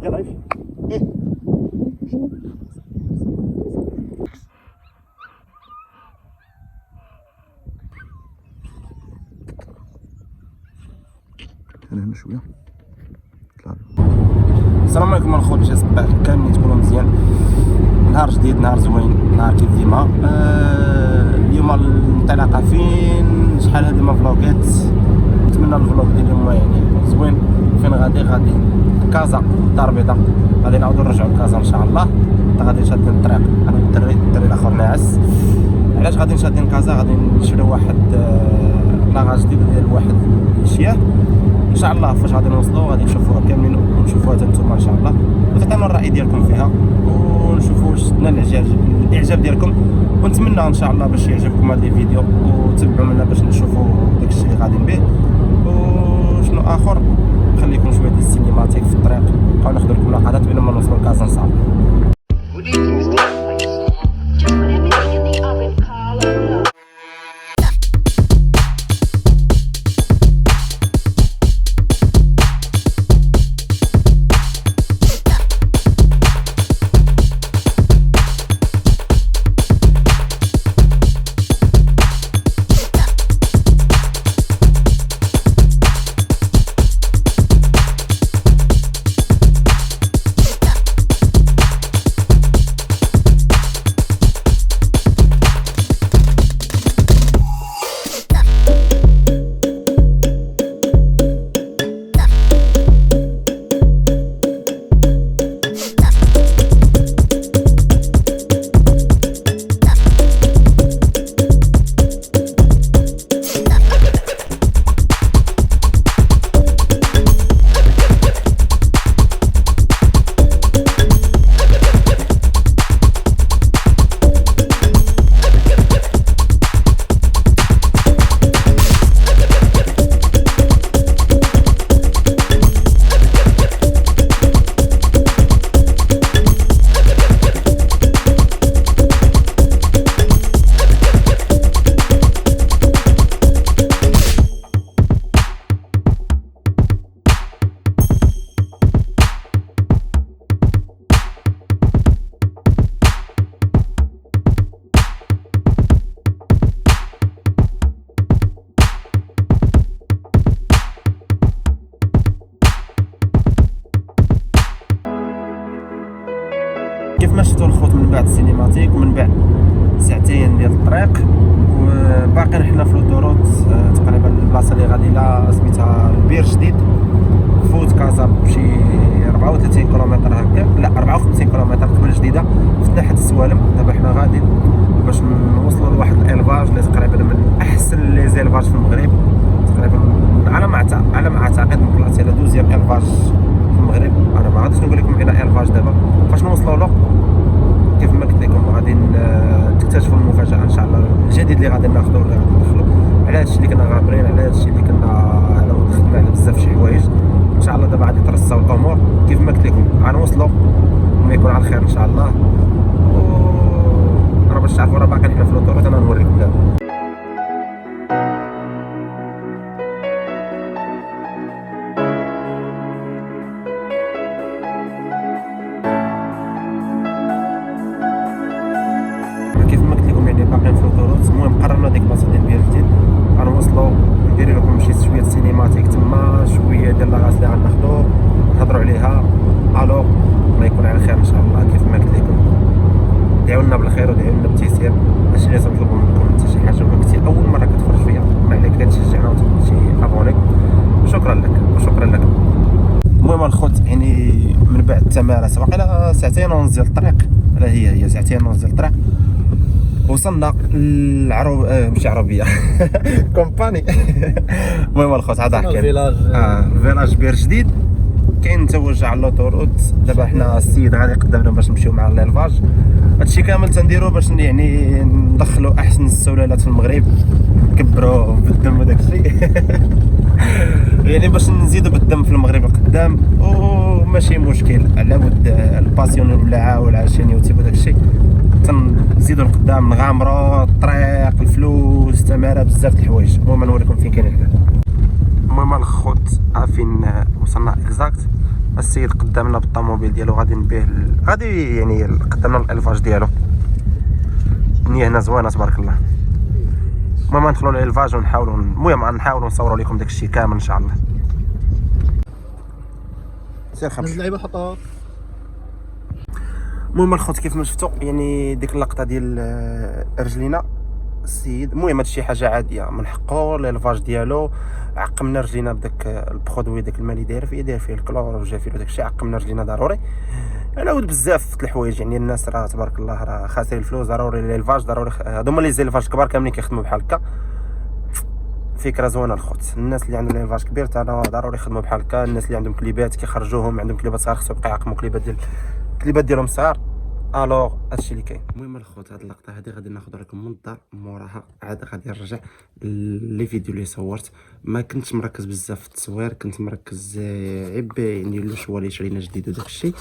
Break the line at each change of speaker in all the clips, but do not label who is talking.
يلا عيش ايه هنا شويه. السلام عليكم الخوت، باش صباح كاملين تكونوا مزيان. نهار جديد، نهار زوين، نهار كيف ديما. اليوم الانطلاقه فين؟ شحال هادي ما فلوغات. نتمنى الفلوغ ديال اليوم يعني زوين. فين غادي كازا الدار البيضاء، غادي نعاودو نرجعو لكازا ان شاء الله. غادي شادين الطريق انا والدري الاخر ناعس. علاش غادي شادين كازا؟ غادي نشريو واحد لاغا جديد ديال واحد الشياه ان شاء الله. فاش غادي نوصلوا غادي نشوفوها كاملين ونشوفوها حتى نتوما ان شاء الله، وتعطيونا الراي ديالكم فيها ونشوفوا واش شدنا الاعجاب ديالكم. ونتمنى ان شاء الله باش يعجبكم هذا الفيديو وتبعوا منا باش نشوفوا داكشي اللي غادي به. وشنو اخر، خليكم شويه ديال السينماتيك في الطريق، نبقاو ناخذ لكم لقطات بين ما نوصلوا لكازا ان شاء الله. كيف ما شفتوا الخوت من بعد السينماتيك ومن بعد ساعتين ديال الطريق، وباقي حنا في لوطوروت تقريبا البلاصه اللي غادي لها سميتها البير جديد. فوت كازا بشي 34 كيلومتر هكا، لا 54 كيلومتر قبل جديده في ناحيه السوالم. دابا حنا غادي باش نوصلوا لواحد الالفاج اللي تقريبا من احسن لي زيلفاج في المغرب تقريبا، على ما اعتقد مطلعتي على دوزيام الفاج في المغرب. انا ما غاديش نقول لكم على الفاج دابا، فاش نوصلوا له كيف ما قلت لكم غادي تكتشفوا المفاجاه ان شاء الله الجديد اللي غادي ناخذوا واللي غادي ندخلوا على هادشي اللي كنا غابرين، على هادشي اللي كنا خدمنا على بزاف شي حوايج. ان شاء الله دابا غادي ترصاو الامور كيف ما قلت لكم، غنوصلوا وما يكون على خير ان شاء الله. راه باش تعرفوا راه باقي حنا في لوطوروت، انا نوريكم دابا. كيف ما قلت لكم يعني باقيين في لوطوروت. المهم قررنا ديك البلاصه ديال بير جديد غنوصلوا، ندير لكم شي شويه سينماتيك تما، شويه ديال لاغاس اللي غناخذوا نهضروا عليها. الو ما يكون على خير ان شاء الله. كيف ما قلت لكم دعوا لنا بالخير ودعوا لنا بالتيسير. هادشي اللي تنطلبوا منكم انت شي حاجه وكنتي اول مره كتفرج فيا، ما عليك غير تشجعنا وتمشي ابونيك. شكرا لك وشكرا لك. المهم الخوت يعني من بعد التمارس باقي ساعتين ونص ديال الطريق، لا هي ساعتين ونص ديال الطريق. وصلنا العروب ماشي عربيه كومباني. المهم الخوت عاد حكينا فيلاج بير جديد كاين توجه على لوطوروت. دابا حنا السيد غادي قدامنا باش نمشيو مع ليلفاج. هادشي كامل تنديرو باش يعني ندخلوا احسن السلالات في المغرب، نكبروا بالدم وداكشي يعني باش نزيدوا بالدم في المغرب القدام. وماشي مشكل على ود الباسيون والملاعه والعشان يوتيوب وداكشي، تنزيدوا لقدام نغامروا الطريق الفلوس التماره بزاف د الحوايج. المهم نوريكم فين كاين الحلال. المهم الخوت عارفين وصلنا اكزاكت السيد قدامنا بالطوموبيل ديالو غادي نبيه غادي يعني قدامنا الالفاج ديالو. الدنيا هنا زوينه تبارك الله. المهم ندخلوا للالفاج ونحاولوا نحاولوا نصوروا لكم داك الشيء كامل ان شاء الله. سير خمس
نزل لعيبه خطا.
المهم الخوت كيف ما شفتوا يعني ديك اللقطه ديال رجلينا السيد. المهم هادشي حاجه عاديه من حقه للفاج ديالو. عقمنا رجلينا بداك البرودوي داك الماء اللي داير فيه الكلور وجافيل وداك الشيء. عقمنا رجلينا ضروري. انا ود بزاف د الحوايج يعني الناس راه تبارك الله راه خاسرين الفلوس. ضروري للفاج ضروري هادو هما لي زيلفاج كبار كاملين كيخدموا بحال هكا. فكره زوينه الخوت. الناس اللي عندهم ليفاج كبير تاع ضروري يخدموا بحال هكا. الناس اللي عندهم كليبات كيخرجوهم عندهم كليبات صغار خصهم يبقاو يعقموا كليبات ديالهم صغار. الوغ هادشي اللي كاين. المهم الخوت هاد اللقطه هادي غادي ناخذ لكم من الدار موراها عاد غادي نرجع لي فيديو اللي صورت. ما كنتش مركز بزاف في التصوير كنت مركز عيب يعني الشوا اللي شرينا جديد وداك الشيء.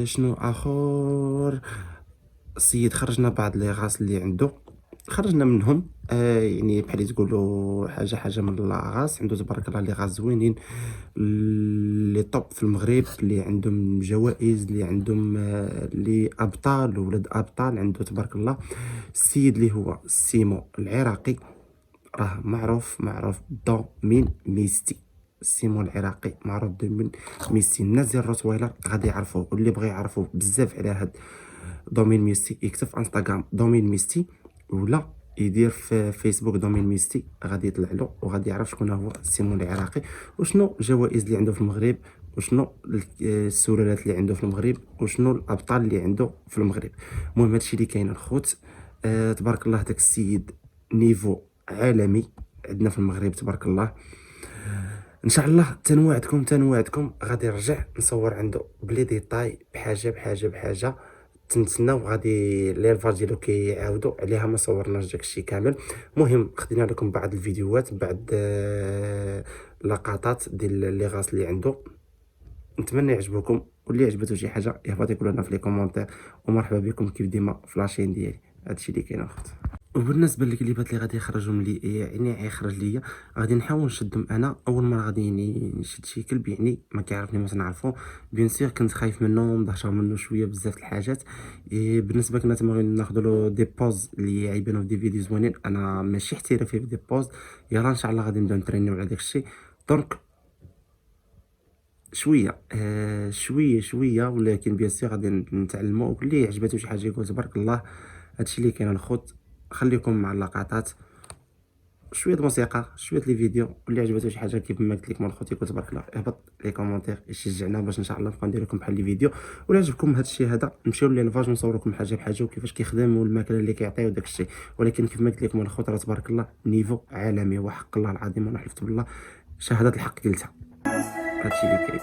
شنو اخر السيد خرجنا بعض لي غاس اللي عنده خرجنا منهم. يعني بحال تقولوا حاجه من الغاز عنده تبارك الله لي غاز زوينين لي طوب في المغرب اللي عندهم جوائز اللي عندهم لي ابطال ولاد ابطال عنده تبارك الله. السيد اللي هو سيمو العراقي راه معروف دومين ميستي. سيمو العراقي معروف دومين ميستي. الناس ديال الروتويلر غادي يعرفوه واللي بغى يعرفوا بزاف على هاد دومين ميستي يكتب في انستغرام دومين ميستي ولا يدير في فيسبوك دومين ميستي غادي يطلع له وغادي يعرف شكون هو سيمون العراقي وشنو الجوائز اللي عنده في المغرب وشنو السلالات اللي عنده في المغرب وشنو الابطال اللي عنده في المغرب. المهم هادشي اللي كاين الخوت. تبارك الله داك السيد نيفو عالمي عندنا في المغرب تبارك الله. ان شاء الله تنوعدكم غادي نرجع نصور عنده بلي ديتاي بحاجه تنتسناو غادي لي الفاج ديالو كيعاودوا عليها ما صورناش داكشي كامل. المهم خدينا لكم بعض الفيديوهات بعض لقطات ديال لي غاس اللي عنده. نتمنى يعجبوكم واللي عجبته شي حاجه يهبط يقول لنا في لي كومونتير ومرحبا بكم كيف ديما في لاشين ديالي. هادشي اللي كاين اخوت. وبالنسبه للكليبات اللي غادي يخرجهم لي يعني يخرج ليا غادي نحاول نشدهم انا اول مره غادي يعني نشد شي كلب يعني ما كيعرفني ما تنعرفو بيان سير كنت خايف منه مضحشه منه شويه بزاف الحاجات. بالنسبه كنا تما ناخذ له دي بوز اللي عيبانو في دي فيديو زوينين. انا ماشي احترافي في دي بوز يلا ان شاء الله غادي نبداو نترينيو على داكشي دونك شويه ولكن بيان سير غادي نتعلموا واللي عجبته شي حاجه يقول تبارك الله. هادشي اللي كاين الخوت. خليكم مع اللقطات شويه موسيقى شويه لي فيديو واللي عجبته شي حاجه كيف ما قلت لكم الخوت يقول تبارك الله اهبط لي كومونتير يشجعنا باش ان شاء الله نبقى ندير لكم بحال لي فيديو. ولا عجبكم هذا الشيء هذا نمشيو للفاج ونصور لكم حاجه بحاجه وكيفاش كيخدم والماكله اللي كيعطيو داك الشيء. ولكن كيف ما قلت لكم الخوت راه تبارك الله نيفو عالمي وحق الله العظيم وانا حلفت بالله شهاده الحق قلتها. هادشي اللي كاين.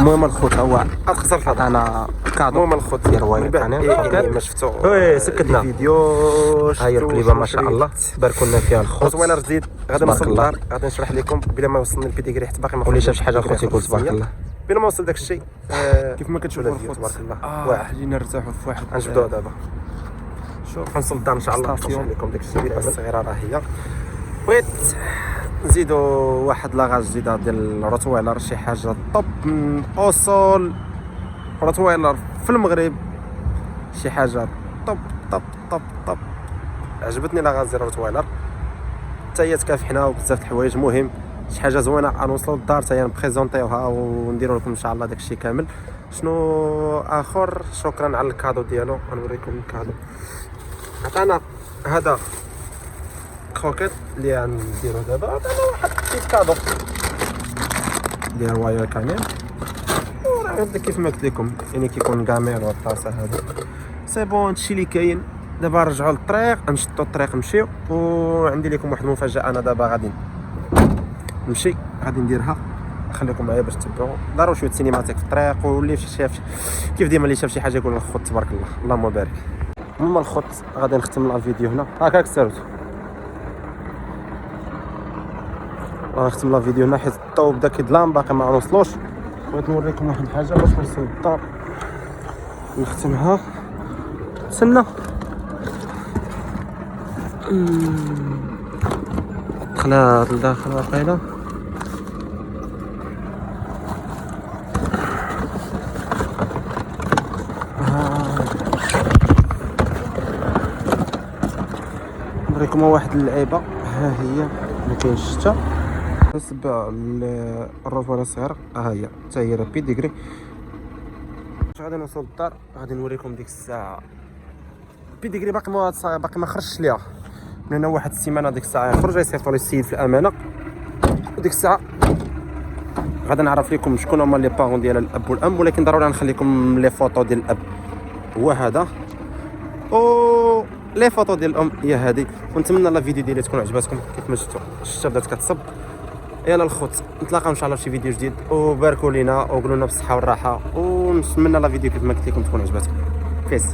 المهم الخوت هو
خسرت هذا
انا كادو
المهم الخوت
ديال روايه
يعني ما شفتو
وي سكتنا
فيديو
هاي القليبه ما شاء الله باركوا لنا فيها الخوت
زوينر جديد غادي نوصل للدار غادي نشرح لكم بلا ما وصلنا البيديغري حتى باقي ما
واللي شاف شي حاجه الخوت يقول تبارك الله
بلا ما وصل داك الشيء
كيف ما كتشوفوا
الخوت تبارك الله
واحد جينا نرتاحوا في واحد
غنجبدوها دابا شوف غنوصل للدار ان شاء الله نشرح لكم داك الشيء الصغيره راه هي بغيت نزيدو واحد لاغاج جديده ديال روتويلر شي حاجه طوب من اصول روتويلر في المغرب شي حاجه طوب طوب طوب طوب عجبتني لاغاج ديال روتويلر حتى هي تكافحنا وبزاف د الحوايج مهم شي حاجه زوينه غنوصلوا للدار حتى هي نبريزونطيوها ونديروا لكم ان شاء الله داكشي كامل شنو اخر شكرا على الكادو ديالو غنوريكم الكادو عطانا هذا كروكيت اللي غنديرو دابا عطانا واحد بيت كادو ديال روايه كامل وراه كيف ما قلت لكم يعني كيكون كامير والطاسه هذا سي بون هادشي اللي كاين دابا نرجعوا للطريق نشطوا الطريق نمشيو وعندي لكم واحد المفاجاه انا دابا غادي نمشي غادي نديرها خليكم معايا باش تتبعوا ضروري شويه سينماتيك في الطريق واللي شاف كيف ديما اللي شاف شي حاجه يقول الخوت تبارك الله اللهم بارك المهم الخوت غادي نختم الفيديو هنا هكاك سيرت غنختم الفيديو هنا حيت الضو بدا كيظلام باقي ما وصلوش بغيت نوريكم واحد الحاجه باش نوصل للدار نختمها تسنى دخلات لداخل واقيلا نوريكم واحد اللعيبه ها هي ما كاينش حتى بالنسبه للروفوله الصغيره ها هي حتى هي بيديغري غادي نوصل للدار غادي نوريكم ديك الساعه بيديغري باقي ما خرجش ليها من هنا واحد السيمانه ديك الساعه يخرج يصيفطوا لي السيد في الامانه وديك الساعه غادي نعرف لكم شكون هما لي بارون ديال الاب والام ولكن ضروري غنخليكم لي فوطو ديال الاب هو هذا او لي فوطو ديال الام هي هذه ونتمنى لا فيديو ديالي تكون عجباتكم كيف ما شفتوا الشتا بدات كتصب يلا الخوت نتلاقاو ان شاء الله في شي فيديو جديد وباركوا لينا وقولوا لنا بالصحه والراحه ونتمنى لا فيديو كيف ما قلت لكم تكون عجباتكم بيس